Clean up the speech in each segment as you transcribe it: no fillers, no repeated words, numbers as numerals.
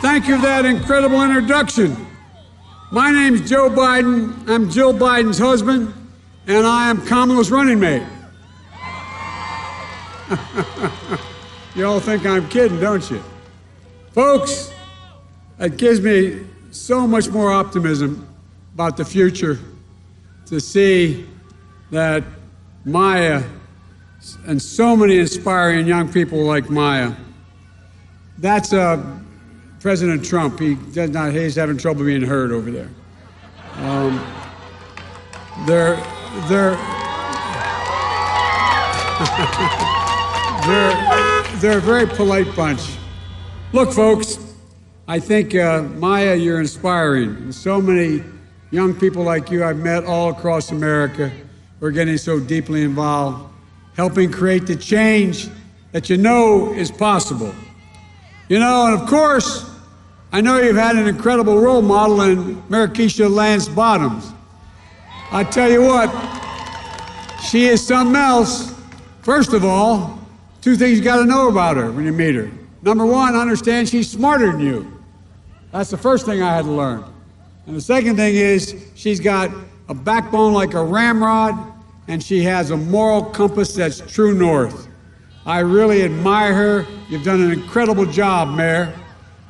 Thank you for that incredible introduction. My name's Joe Biden. I'm Jill Biden's husband, and I am Kamala's running mate. You all think I'm kidding, don't you? Folks, it gives me so much more optimism about the future to see that Maya and so many inspiring young people like Maya. That's President Trump. He's having trouble being heard over there. They're a very polite bunch. Look, folks, I think, Maya, you're inspiring. And so many young people like you I've met all across America who are getting so deeply involved, helping create the change that you know is possible. You know, and of course, I know you've had an incredible role model in Marikisha Lance Bottoms. I tell you what, she is something else. First of all, two things you got to know about her when you meet her. Number one, understand she's smarter than you. That's the first thing I had to learn. And the second thing is she's got a backbone like a ramrod, and she has a moral compass that's true north. I really admire her. You've done an incredible job, Mayor.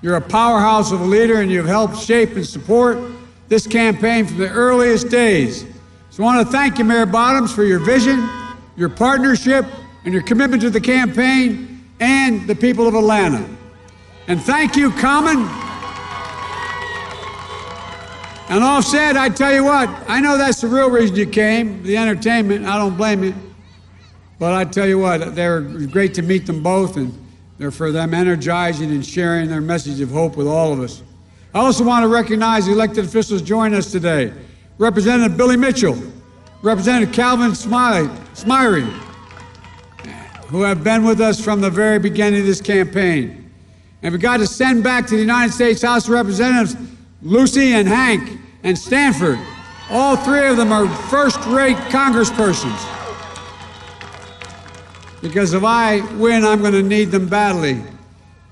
You're a powerhouse of a leader, and you've helped shape and support this campaign from the earliest days. So I want to thank you, Mayor Bottoms, for your vision, your partnership, and your commitment to the campaign and the people of Atlanta. And thank you, Common. And all said, I tell you what, I know that's the real reason you came, the entertainment. I don't blame you. But I tell you what, they're great to meet them both, and they're for them energizing and sharing their message of hope with all of us. I also want to recognize the elected officials joining us today. Representative Billy Mitchell, Representative Calvin Smyrie, who have been with us from the very beginning of this campaign. And we got to send back to the United States House of Representatives Lucy and Hank and Stanford. All three of them are first-rate congresspersons. Because if I win, I'm going to need them badly.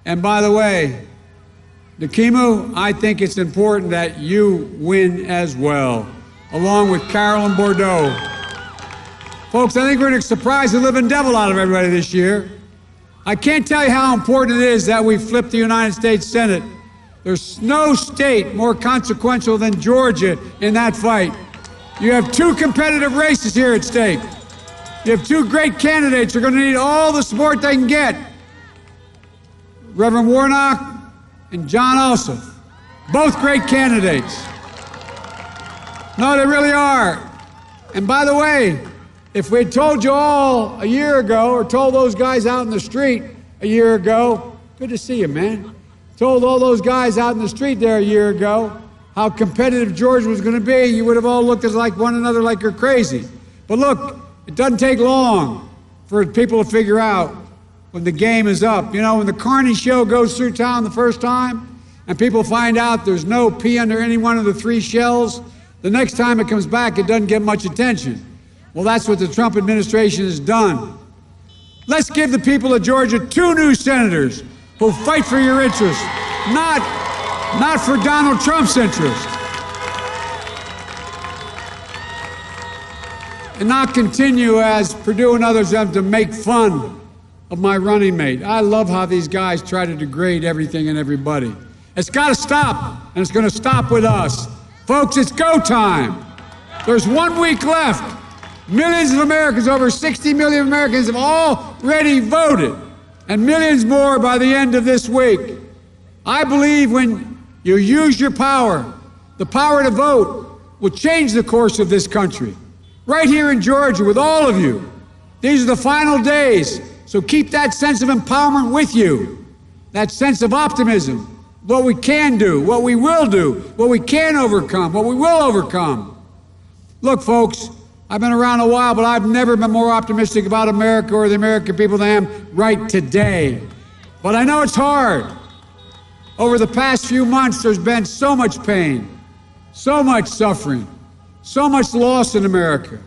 And by the way, Nakimu, I think it's important that you win as well, along with Carolyn Bordeaux. Folks, I think we're going to surprise the living devil out of everybody this year. I can't tell you how important it is that we flip the United States Senate. There's no state more consequential than Georgia in that fight. You have two competitive races here at stake. You have two great candidates who are going to need all the support they can get. Reverend Warnock and John Ossoff, both great candidates. No, they really are. And by the way, if we had told you all a year ago, or told those guys out in the street a year ago, good to see you, man. Told all those guys out in the street there a year ago how competitive Georgia was going to be, you would have all looked at like one another like you're crazy. But look, it doesn't take long for people to figure out when the game is up. You know, when the Carney show goes through town the first time and people find out there's no pea under any one of the three shells, the next time it comes back, it doesn't get much attention. Well, that's what the Trump administration has done. Let's give the people of Georgia two new senators who'll fight for your interests, not for Donald Trump's interest. And not continue, as Perdue and others have, to make fun of my running mate. I love how these guys try to degrade everything and everybody. It's got to stop, and it's going to stop with us. Folks, it's go time. There's 1 week left. Millions of Americans, over 60 million Americans, have already voted, and millions more by the end of this week. I believe when you use your power, the power to vote will change the course of this country. Right here in Georgia with all of you. These are the final days, so keep that sense of empowerment with you, that sense of optimism, what we can do, what we will do, what we can overcome, what we will overcome. Look, folks, I've been around a while, but I've never been more optimistic about America or the American people than I am right today. But I know it's hard. Over the past few months, there's been so much pain, so much suffering, so much loss in America.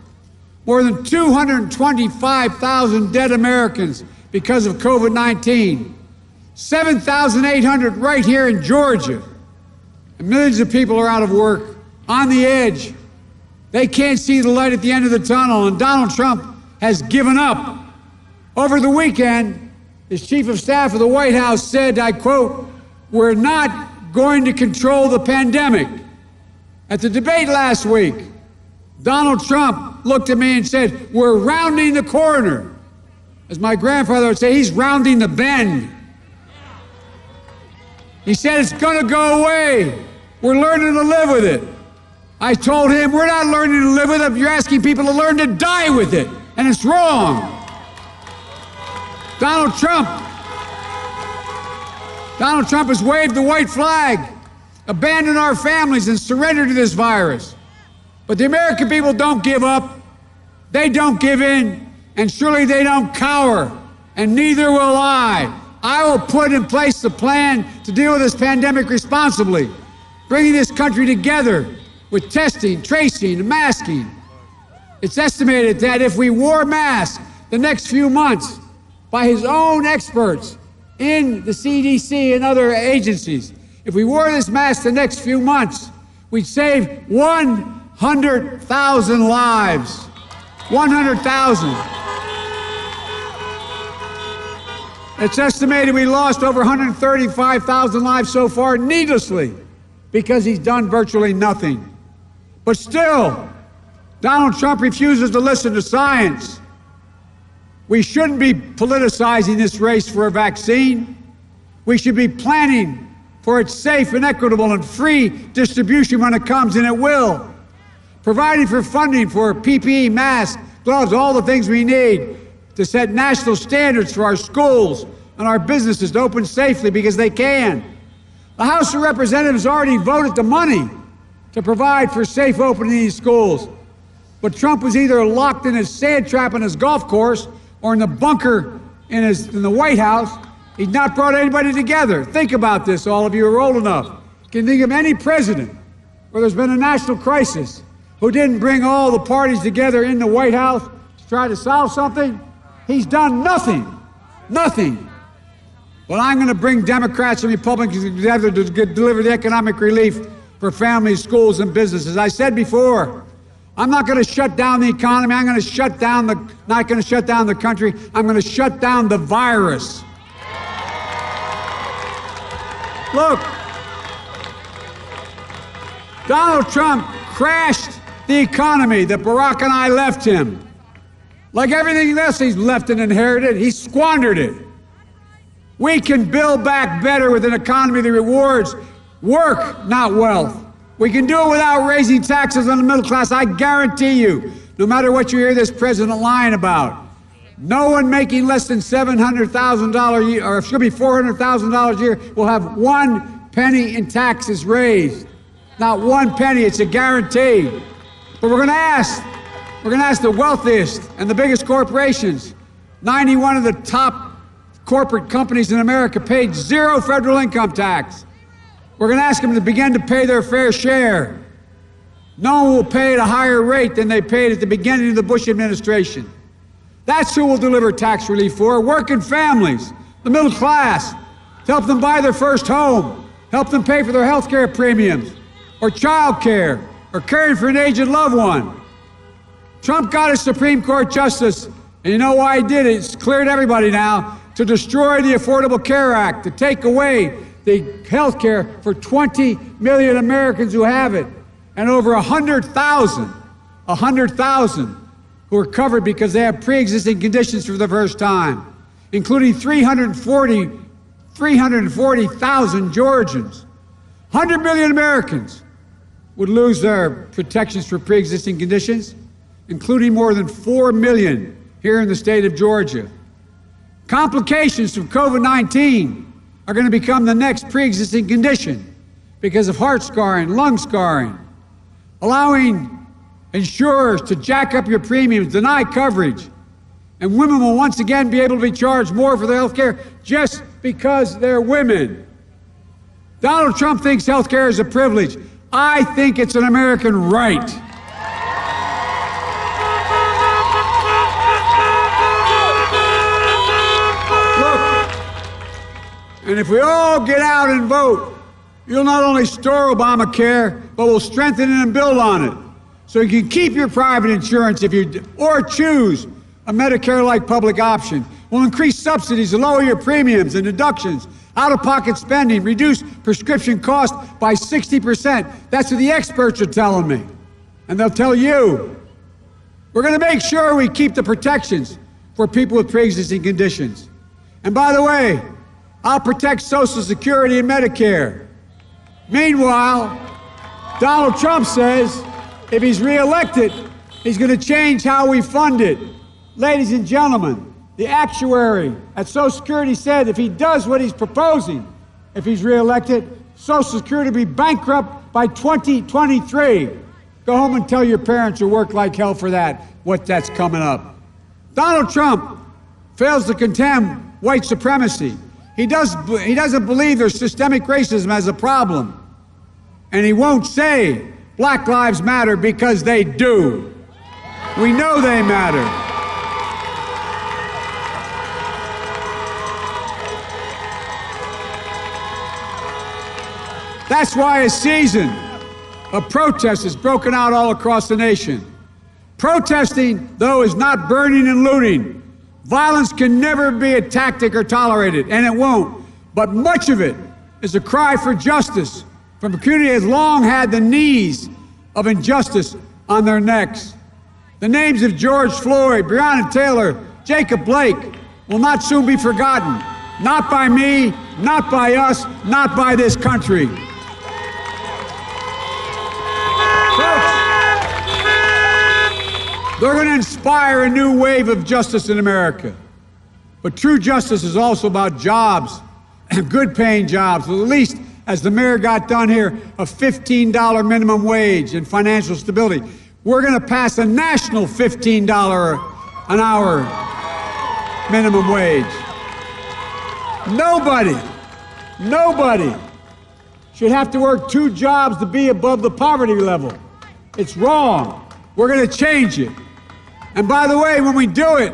More than 225,000 dead Americans because of COVID-19. 7,800 right here in Georgia. And millions of people are out of work, on the edge. They can't see the light at the end of the tunnel, and Donald Trump has given up. Over the weekend, his chief of staff of the White House said, I quote, "We're not going to control the pandemic." At the debate last week, Donald Trump looked at me and said, "We're rounding the corner." As my grandfather would say, he's rounding the bend. He said it's going to go away. We're learning to live with it. I told him, we're not learning to live with it. You're asking people to learn to die with it, and it's wrong. Donald Trump has waved the white flag, abandoned our families, and surrendered to this virus. But the American people don't give up. They don't give in, and surely they don't cower, and neither will I. I will put in place a plan to deal with this pandemic responsibly, bringing this country together with testing, tracing, and masking. It's estimated that if we wore masks the next few months by his own experts in the CDC and other agencies, if we wore this mask the next few months, we'd save 100,000 lives. 100,000. It's estimated we lost over 135,000 lives so far needlessly because he's done virtually nothing. But still, Donald Trump refuses to listen to science. We shouldn't be politicizing this race for a vaccine. We should be planning for its safe and equitable and free distribution when it comes, and it will. Providing for funding for PPE, masks, gloves, all the things we need to set national standards for our schools and our businesses to open safely because they can. The House of Representatives already voted the money to provide for safe opening these schools. But Trump was either locked in his sand trap on his golf course or in the bunker in the White House. He's not brought anybody together. Think about this, all of you who are old enough. Can you think of any president where there's been a national crisis who didn't bring all the parties together in the White House to try to solve something? He's done nothing. Nothing. Well, I'm going to bring Democrats and Republicans together to deliver the economic relief for families, schools, and businesses. I said before, I'm not going to shut down the economy. I'm going to not going to shut down the country. I'm going to shut down the virus. Look, Donald Trump crashed the economy that Barack and I left him. Like everything else he's left and inherited, he squandered it. We can build back better with an economy that rewards work, not wealth. We can do it without raising taxes on the middle class. I guarantee you, no matter what you hear this president lying about, no one making less than $700,000 a year, or it should be $400,000 a year, will have 1 penny in taxes raised. Not 1 penny, it's a guarantee. But we're going to ask the wealthiest and the biggest corporations. 91 of the top corporate companies in America paid 0 federal income tax. We're going to ask them to begin to pay their fair share. No one will pay at a higher rate than they paid at the beginning of the Bush administration. That's who we'll deliver tax relief for, working families, the middle class, to help them buy their first home, help them pay for their health care premiums, or child care, or caring for an aged loved one. Trump got a Supreme Court justice, and you know why he did it? It's clear to everybody now, to destroy the Affordable Care Act, to take away the health care for 20 million Americans who have it, and over 100,000 who are covered because they have pre-existing conditions for the first time, including 340,000 Georgians. 100 million Americans would lose their protections for pre-existing conditions, including more than 4 million here in the state of Georgia. Complications from COVID-19 are going to become the next pre-existing condition because of heart scarring, lung scarring, allowing insurers to jack up your premiums, deny coverage, and women will once again be able to be charged more for their health care just because they're women. Donald Trump thinks health care is a privilege. I think it's an American right. And if we all get out and vote, you'll not only store Obamacare, but we'll strengthen it and build on it. So you can keep your private insurance or choose a Medicare-like public option. We'll increase subsidies and lower your premiums and deductions, out-of-pocket spending, reduce prescription costs by 60%. That's what the experts are telling me. And they'll tell you. We're going to make sure we keep the protections for people with pre-existing conditions. And by the way, I'll protect Social Security and Medicare. Meanwhile, Donald Trump says if he's reelected, he's going to change how we fund it. Ladies and gentlemen, the actuary at Social Security said if he does what he's proposing, if he's reelected, Social Security will be bankrupt by 2023. Go home and tell your parents who work like hell for that what that's coming up. Donald Trump fails to condemn white supremacy. He doesn't believe there's systemic racism as a problem. And he won't say Black Lives Matter because they do. We know they matter. That's why a season of protest has broken out all across the nation. Protesting, though, is not burning and looting. Violence can never be a tactic or tolerated, and it won't. But much of it is a cry for justice from a community that has long had the knees of injustice on their necks. The names of George Floyd, Breonna Taylor, Jacob Blake will not soon be forgotten. Not by me, not by us, not by this country. They're going to inspire a new wave of justice in America. But true justice is also about jobs, good-paying jobs, at least, as the mayor got done here, a $15 minimum wage and financial stability. We're going to pass a national $15 an hour minimum wage. Nobody should have to work 2 jobs to be above the poverty level. It's wrong. We're going to change it. And by the way, when we do it,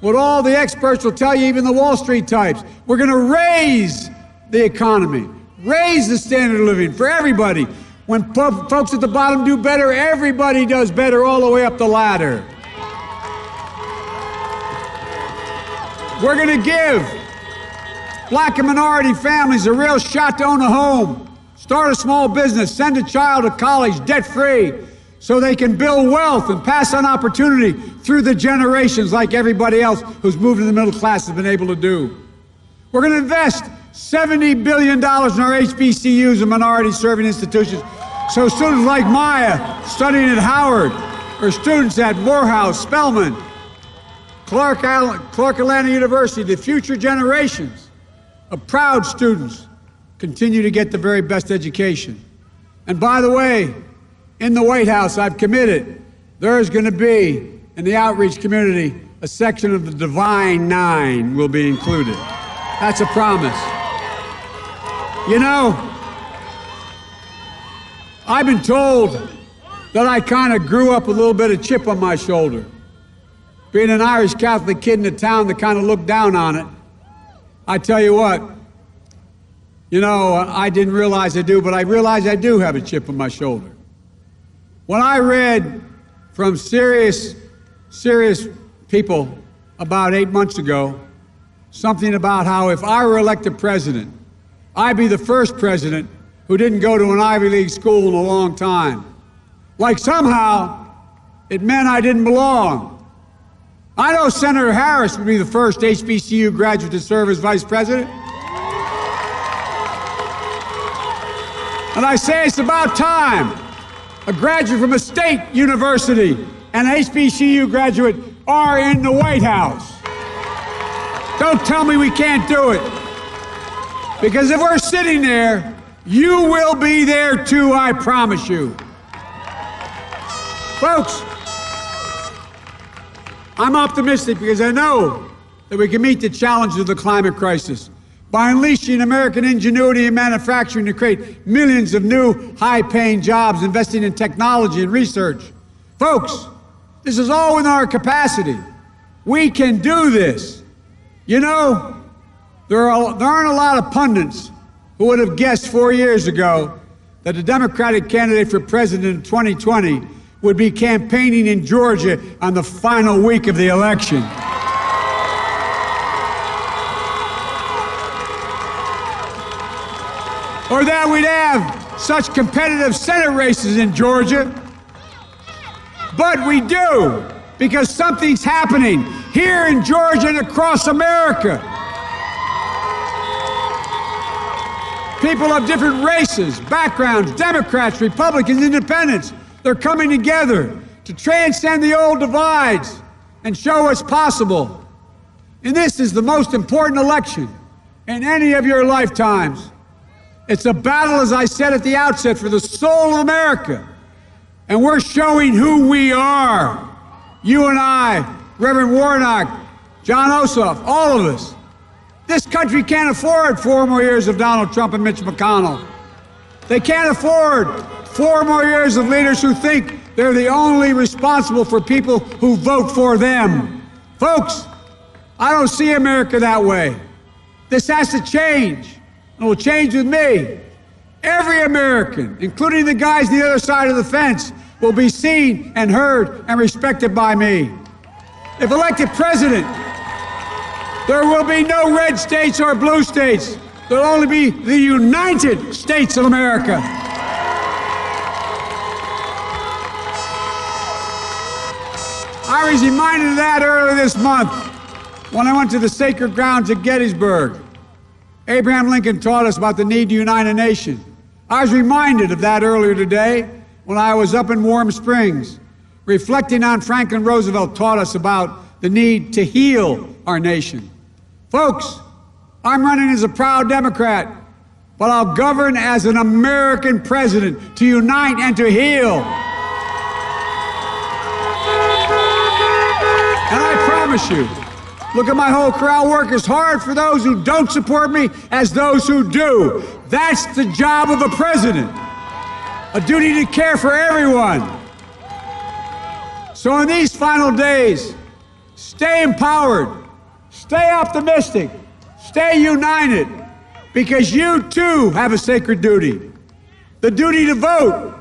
what all the experts will tell you, even the Wall Street types, we're going to raise the economy, raise the standard of living for everybody. When folks at the bottom do better, everybody does better all the way up the ladder. We're going to give Black and minority families a real shot to own a home, start a small business, send a child to college debt-free, so they can build wealth and pass on opportunity through the generations like everybody else who's moved to the middle class has been able to do. We're going to invest $70 billion in our HBCUs and minority-serving institutions so students like Maya studying at Howard or students at Morehouse, Spelman, Clark Atlanta University, the future generations of proud students continue to get the very best education. And by the way, in the White House, I've committed, there is going to be, in the outreach community, a section of the Divine Nine will be included. That's a promise. You know, I've been told that I kind of grew up with a little bit of chip on my shoulder. Being an Irish Catholic kid in a town that kind of looked down on it, I tell you what, you know, I didn't realize I do, but I realize I do have a chip on my shoulder. When I read from serious people about 8 months ago, something about how if I were elected president, I'd be the first president who didn't go to an Ivy League school in a long time. Like somehow it meant I didn't belong. I know Senator Harris would be the first HBCU graduate to serve as vice president. And I say it's about time. A graduate from a state university and an HBCU graduate are in the White House. Don't tell me we can't do it. Because if we're sitting there, you will be there too, I promise you. Folks, I'm optimistic because I know that we can meet the challenges of the climate crisis by unleashing American ingenuity and manufacturing to create millions of new high-paying jobs, investing in technology and research. Folks, this is all within our capacity. We can do this. You know, There aren't a lot of pundits who would have guessed 4 years ago that the Democratic candidate for president in 2020 would be campaigning in Georgia on the final week of the election. Or that we'd have such competitive Senate races in Georgia. But we do, because something's happening here in Georgia and across America. People of different races, backgrounds, Democrats, Republicans, Independents, they're coming together to transcend the old divides and show what's possible. And this is the most important election in any of your lifetimes. It's a battle, as I said at the outset, for the soul of America. And we're showing who we are. You and I, Reverend Warnock, John Ossoff, all of us. This country can't afford 4 more years of Donald Trump and Mitch McConnell. They can't afford 4 more years of leaders who think they're the only responsible for people who vote for them. Folks, I don't see America that way. This has to change. It will change with me. Every American, including the guys on the other side of the fence, will be seen and heard and respected by me. If elected president, there will be no red states or blue states. There will only be the United States of America. I was reminded of that earlier this month when I went to the sacred grounds at Gettysburg. Abraham Lincoln taught us about the need to unite a nation. I was reminded of that earlier today when I was up in Warm Springs, reflecting on Franklin Roosevelt taught us about the need to heal our nation. Folks, I'm running as a proud Democrat, but I'll govern as an American president to unite and to heal. And I promise you, look at my whole career. I'll work as hard for those who don't support me as those who do. That's the job of a president, a duty to care for everyone. So in these final days, stay empowered, stay optimistic, stay united, because you too have a sacred duty. The duty to vote.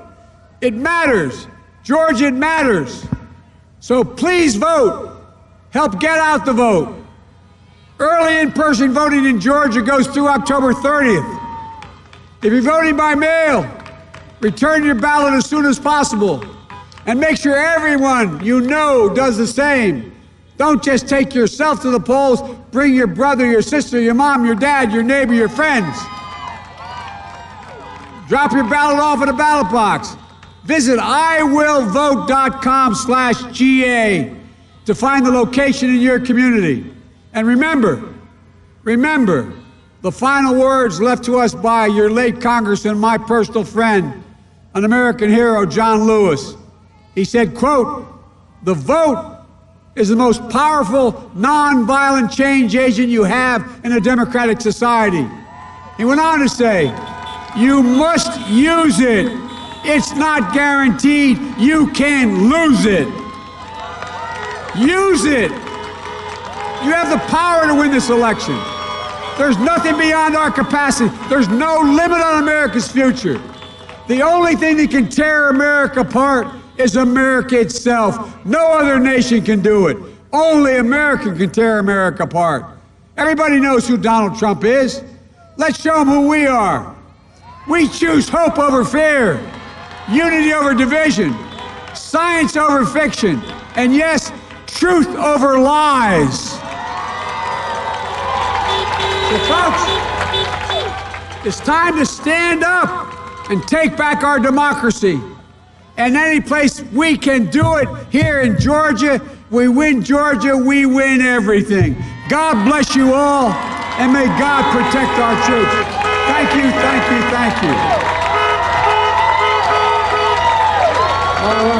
It matters. Georgia, it matters. So please vote. Help get out the vote. Early in-person voting in Georgia goes through October 30th. If you're voting by mail, return your ballot as soon as possible. And make sure everyone you know does the same. Don't just take yourself to the polls, bring your brother, your sister, your mom, your dad, your neighbor, your friends. Drop your ballot off at a ballot box. Visit iwillvote.com/GA to find the location in your community. And remember, the final words left to us by your late Congressman, my personal friend, an American hero, John Lewis. He said, quote, "The vote is the most powerful, nonviolent change agent you have in a democratic society." He went on to say, "You must use it. It's not guaranteed. You can lose it. Use it. You have the power to win this election. There's nothing beyond our capacity. There's no limit on America's future. The only thing that can tear America apart is America itself. No other nation can do it. Only America can tear America apart. Everybody knows who Donald Trump is. Let's show them who we are. We choose hope over fear, unity over division, science over fiction, and yes, truth over lies. So folks, it's time to stand up and take back our democracy. And any place we can do it, here in Georgia, we win Georgia, we win everything. God bless you all, and may God protect our troops. Thank you, thank you, thank you. All right.